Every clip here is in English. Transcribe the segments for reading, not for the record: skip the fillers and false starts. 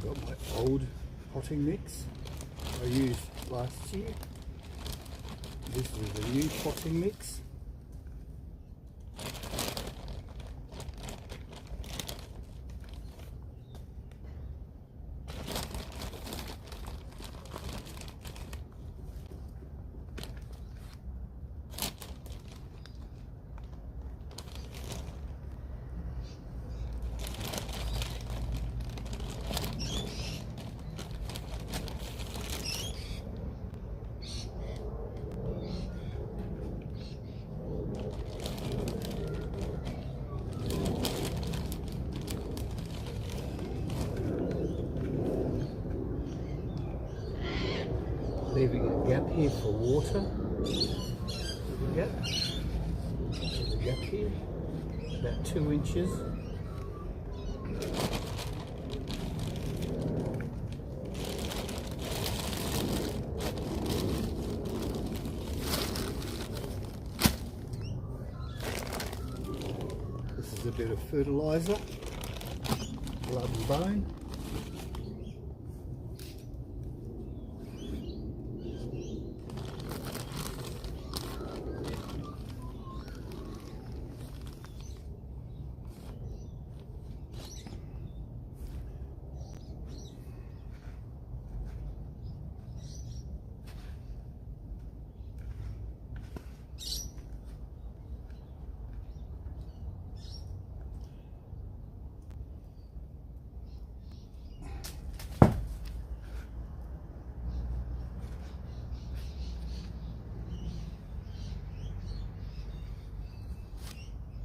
Got my old potting mix I used last year. This is the new potting mix. Leaving a gap here for water. There's a gap here, about 2 inches. This is a bit of fertiliser, blood and bone.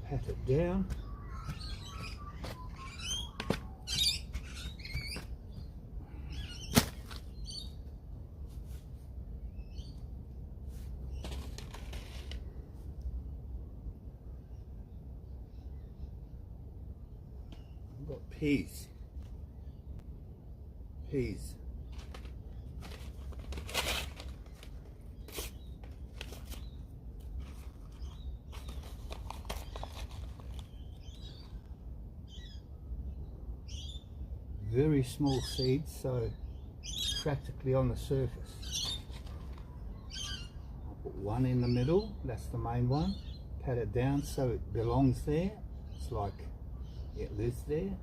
Pat it down. I've got peas. Very small seeds, so practically on the surface. I'll put one in the middle, that's the main one. Pat it down so it belongs there. It's like it lives there.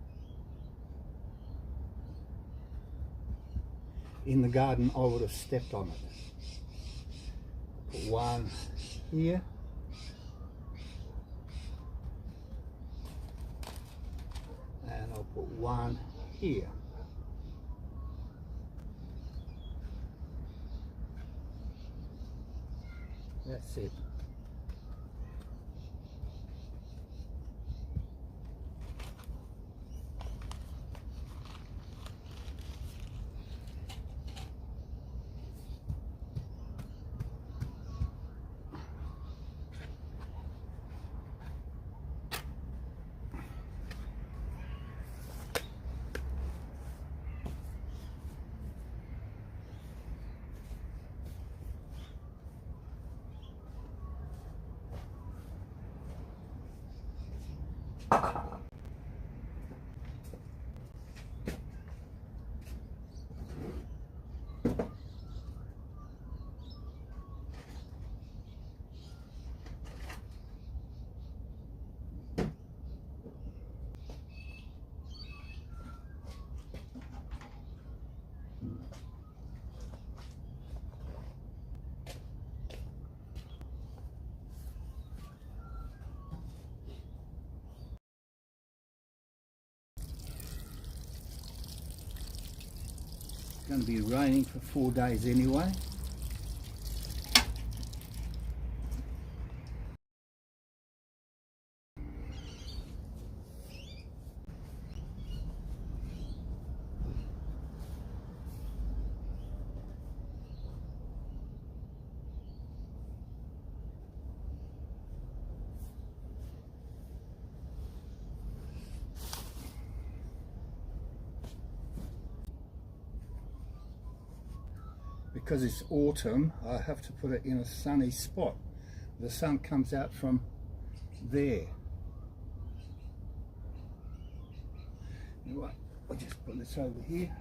In the garden I would have stepped on it. Put one here. And I'll put one here. That's it. It's going to be raining for 4 days anyway. Because it's autumn, I have to put it in a sunny spot. The sun comes out from there. Anyway, I'll just put this over here.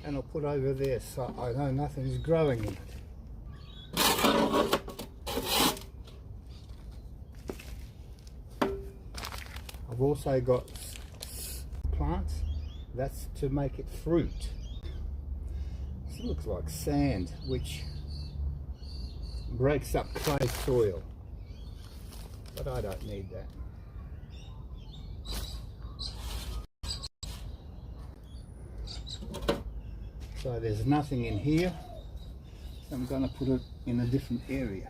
And I'll put over there so I know nothing's growing in it. I've also got plants, that's to make it fruit. This looks like sand, which breaks up clay soil, but I don't need that. So there's nothing in here, so I'm going to put it in a different area.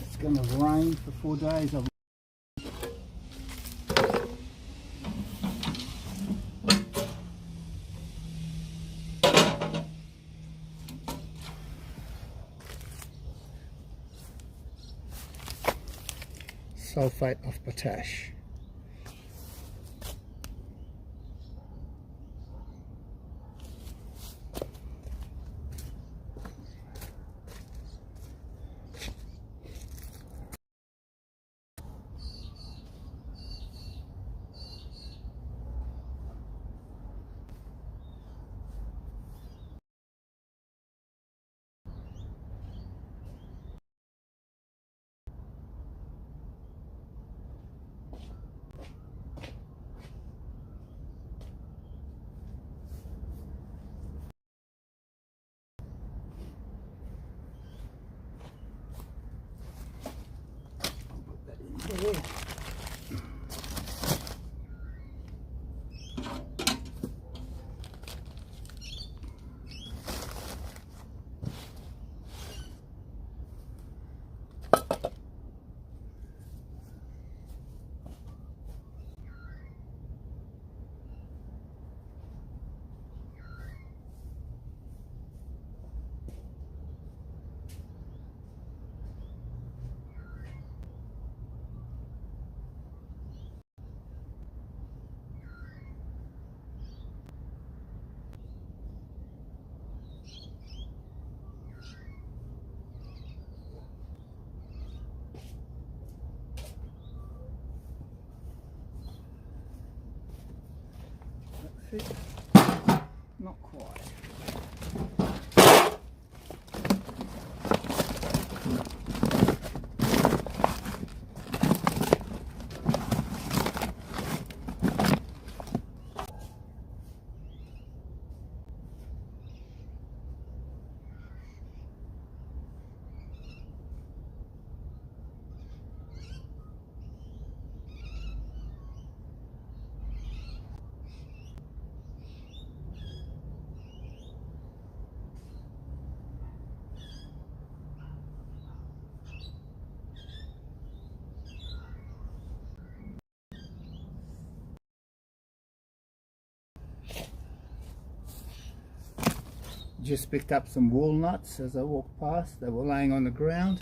It's going to rain for 4 days. Sulfate of potash. There. Not quite. Just picked up some walnuts as I walked past. They were laying on the ground.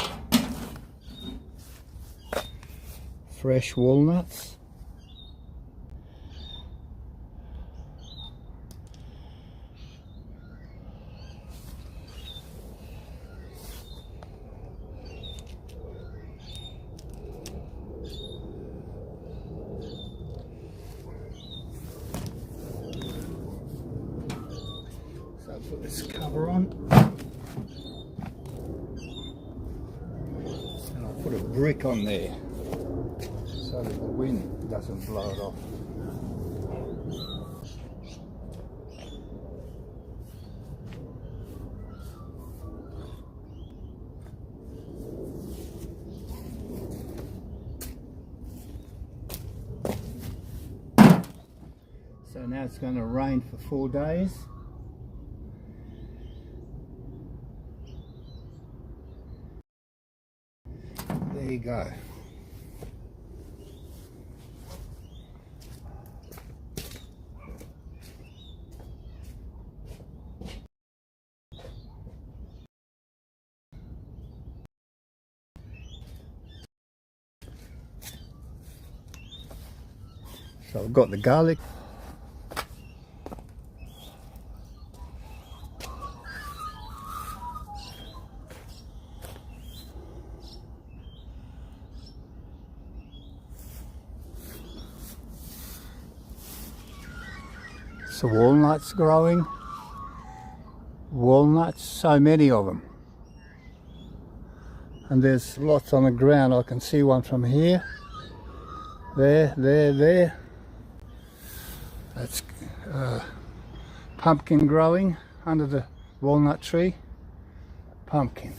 Fresh walnuts. Put this cover on, and I'll put a brick on there so that the wind doesn't blow it off. So now it's going to rain for 4 days. There you go. So I've got the garlic. So walnuts growing. Walnuts, so many of them. And there's lots on the ground. I can see one from here. There. That's pumpkin growing under the walnut tree. Pumpkin.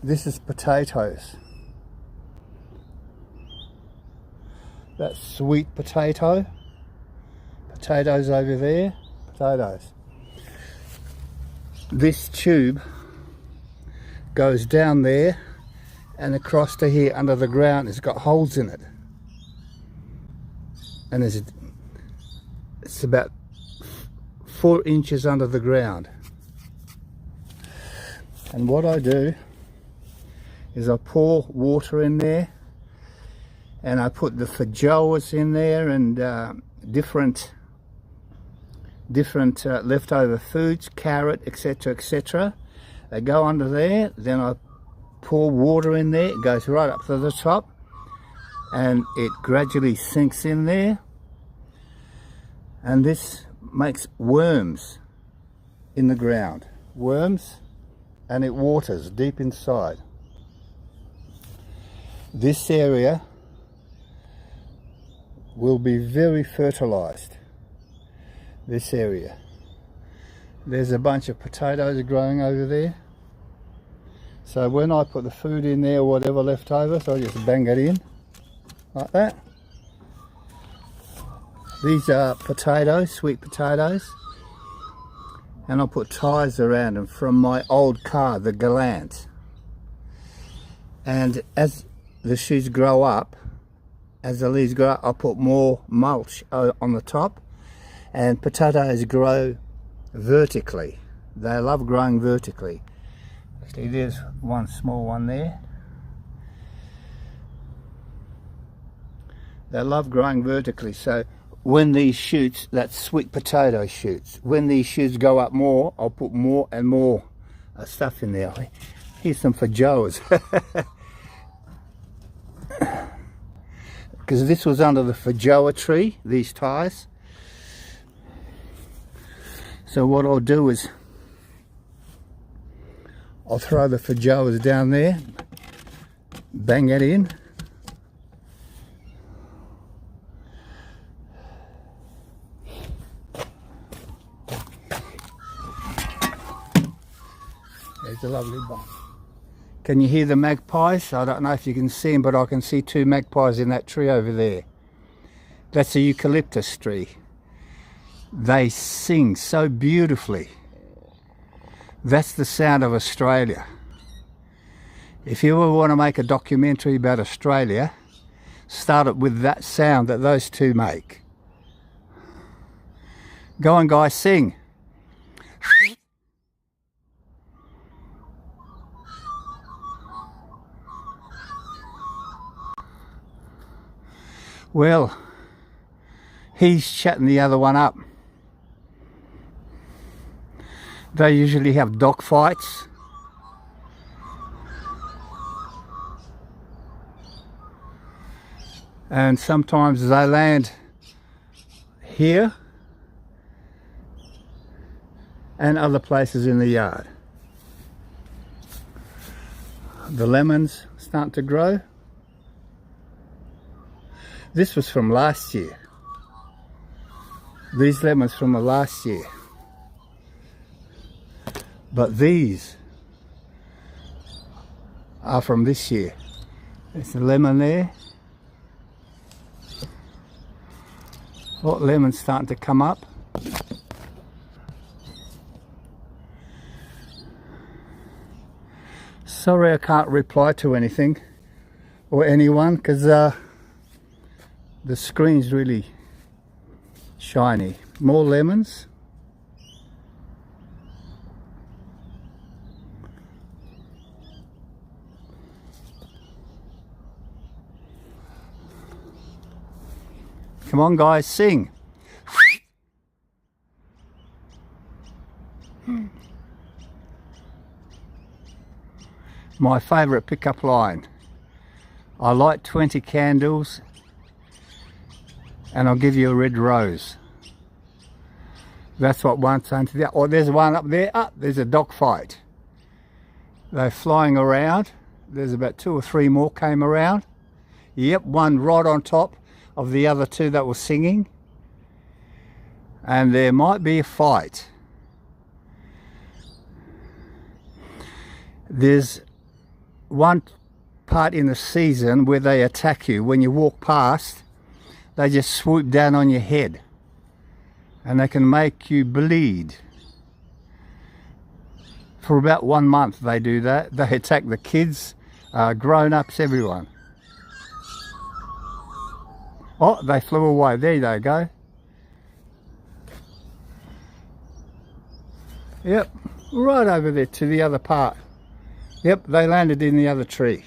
This is potatoes. That's sweet potato. Potatoes over there. Potatoes. This tube goes down there and across to here under the ground. It's got holes in it. And it's about 4 inches under the ground. And what I do is I pour water in there, and I put the feijoas in there and different leftover foods, carrot, etc, etc. They go under there. Then I pour water in there. It goes right up to the top, and it gradually sinks in there, and this makes worms in the ground. Worms, and it waters deep inside. This area will be very fertilized. This area. There's a bunch of potatoes growing over there. So when I put the food in there, or whatever left over, so I just bang it in like that. These are potatoes, sweet potatoes, and I'll put ties around them from my old car, the Galant. And as the shoots grow up, as the leaves grow up, I'll put more mulch on the top. And potatoes grow vertically. They love growing vertically. Actually, there's one small one there. They love growing vertically. So when these shoots, that's sweet potato shoots, when these shoots go up more, I'll put more and more stuff in there. Here's some feijoas. Because this was under the feijoa tree, these ties. So what I'll do is I'll throw the feijoas down there, bang it in. There's a lovely bunch. Can you hear the magpies? I don't know if you can see them, but I can see 2 magpies in that tree over there. That's a eucalyptus tree. They sing so beautifully. That's the sound of Australia. If you ever want to make a documentary about Australia, start it with that sound that those 2 make. Go on, guys, sing. Well, he's chatting the other one up. They usually have dog fights. And sometimes they land here and other places in the yard. The lemons start to grow. This was from last year. These lemons from the last year. But these are from this year. There's a lemon there. Oh, lemon's starting to come up. Sorry I can't reply to anything or anyone, because the screen's really shiny. More lemons. Come on guys, sing. My favourite pickup line. I light 20 candles and I'll give you a red rose. That's what one's saying to the other. Oh, there's one up there. There's a dogfight. They're flying around. There's about 2 or 3 more came around. Yep, one right on top of the other 2 that were singing. And there might be a fight. There's one part in the season where they attack you. When you walk past, they just swoop down on your head. And they can make you bleed. For about 1 month they do that. They attack the kids, grown-ups, everyone. Oh, they flew away. There they go. Yep, right over there to the other part. Yep, they landed in the other tree.